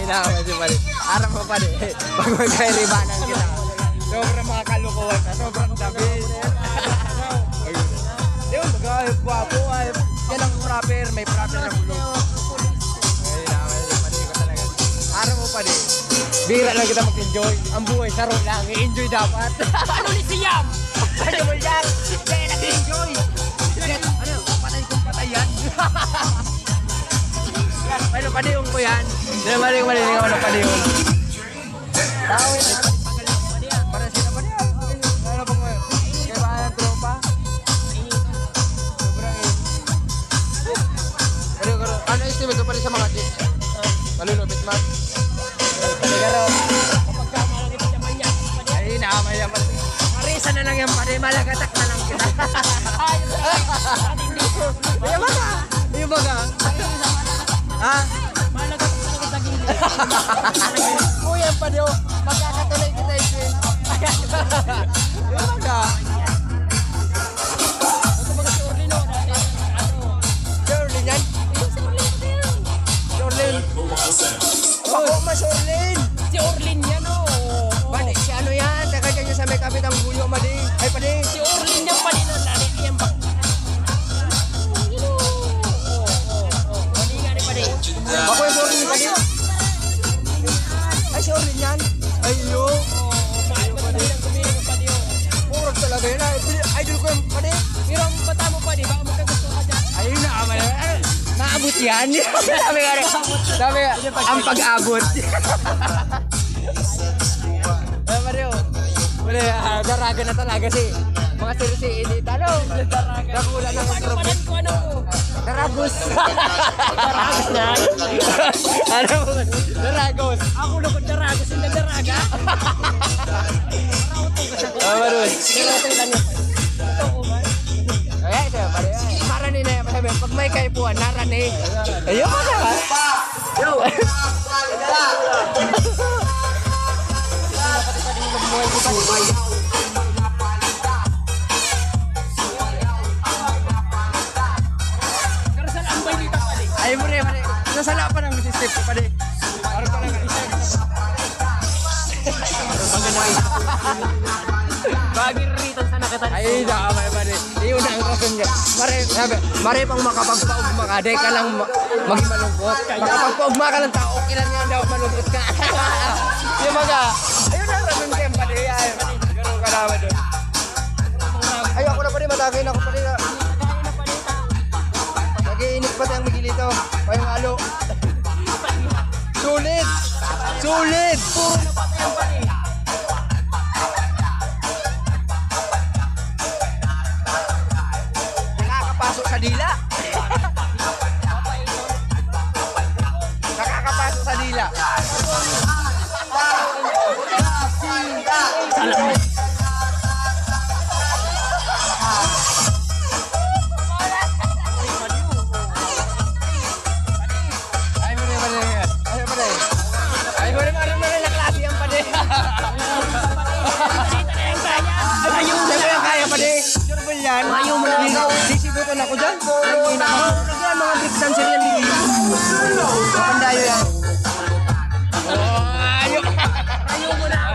inaaway si pare. Arang mo pare. Pag magkairibanan kita. Sobrang mga kalukuhan na. Sobrang dabis. Di ba, magkakagwapo ay. Yan ang proper. May proper na bulog. Ay, inaaway si pare ko talaga. Arang mo pare. Bira lang kita mag-enjoy. Ang buhay, saro lang. I-enjoy dapat. Ano ni Siyam? Ano mo yan? Kaya nag-enjoy. Ano? Patay kong patayan. Ano padiyong ko yan? Hindi mali nga ano padiyong. Tao yun. Para sila pa niya. Ano pang mo? Kaya ba ang tropa? Sobrang ano estimate ko pa rin sa mga kids? Malulupit man. Paligaro. Kapag kamalang ito siya maya. Ay, nakamaya pa. Marisa na lang yan pa rin. Malagatak na lang kita. Ayun ba ka? Ayun ba ka? Ha? Malagat talaga sa gilid. Kuya pa diyo, magkakatuloy kita ito. Ayun ka. Ito mga si Orlino. Jorlin yan? Si Orlin ko din. Jorlin. Ako mas Jorlin. Si Orlin yan o. Bani, si ano yan? Taga dyan yung sa may kapitang Julio Madi. Ay padi. Si Orlin yan pa din. Lari yan ba? Mali nga rin pa din. Ako yung Jorlin padi. Ay si Jorlin yan? Ay yo. Puro talaga yun. Idol ko yung padi. Pero ang bata mo pa din. Baka magkagusto ka dyan. Ayun na, naabot yan. Sabi nga rin. Sabi nga, ang pag-abot. Ay, Mario. Wala, daraga na talaga si mga serisi ini talo. Dakula ng Paano panan ko ano ko? Daragos. Daragos na. Ano? Daragos. Ako lukod daragos. Hindi daraga. Ah, Mario. Nilotoy lang yun. Ito ko ba? Ay, siya, Mario. Marani na yan. Sabi, pag may kaipuan, narani. Ayun ka na. Yo. Karasal ang bay dito pa din. Ay, mure. Nasala pa ng step ko pa din. Parang pa lang isa. Bagir rito sa nakita. Ay, damay pa din. Iyon na ang rason niya. Mare pang makapagpaugma ka. Dahil ka lang maging malungkot. Makapagpaugma ka ng tao. Kailan nga daw malungkot ka. Yung mga, ayun na ang rason niya. Padi, ay, gano'n ka naman doon. Ay, ako na pa rin. Matagay na ako pa rin. Nag-iinit pa tayong magilito. Payong halo. Sulit! Sulit! Puro na patay ang pati. Nakakapasok sa dila. Nakakapasok sa dila. Ay, mali. Ay, mali na klase yan pa din. Ayaw mo Saan na. yung kaya pa din? Sure ba yan? Ayaw mo na. Disibutan ako dyan. Ay, ina ko. Yan, mga bricks dancer yan dito. Mapandayo yan. Oh, ayaw. Ayaw mo na.